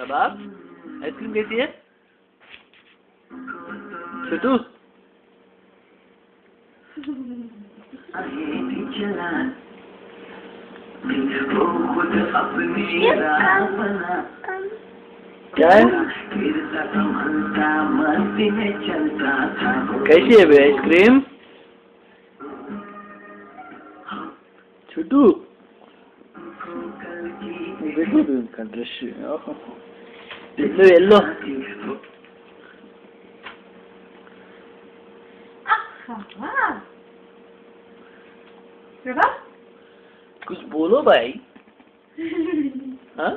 रबाब ice cream कैसी है? छोटू क्या है? कैसी है बे आइसक्रीम? छोटू देखो तो इनका दृश्य येलो येलो कुछ बोलो भाई। हाँ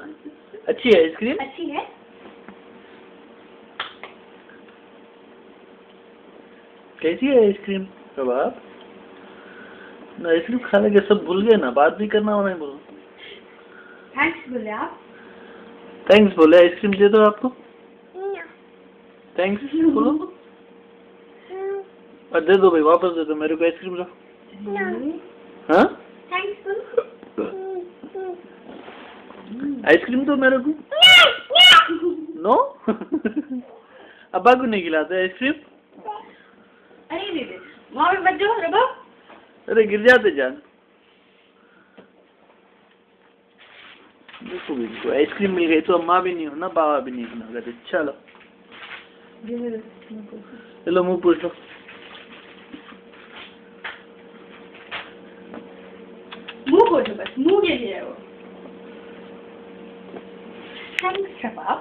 अच्छी है आइसक्रीम? अच्छी है। कैसी है आइसक्रीम रबाब? आइसक्रीम खाने के सब भूल गए ना, बात भी करना होना है बोलो। थैंक्स बोले आप। थैंक्स बोले आइसक्रीम दे दो आपको। थैंक्स बोलो और दे दो भाई, वापस दे दो मेरे को आइसक्रीम लो। हाँ थैंक्स आइसक्रीम दो मेरे को। नो अब्बा को नहीं खिलाते आइसक्रीम? अरे दीदी वहाँ पे बच जाओ रबा। अरे गिर जाते जान। देखो भी आइसक्रीम मिल गई तो अम्मा भी नहीं हो ना, बाबा भी नहीं होना। अगर चलो चलो मुँह पूछ लो। मुँह पोछो बस, मुँह के लिए है वो। थैंक्स रबा।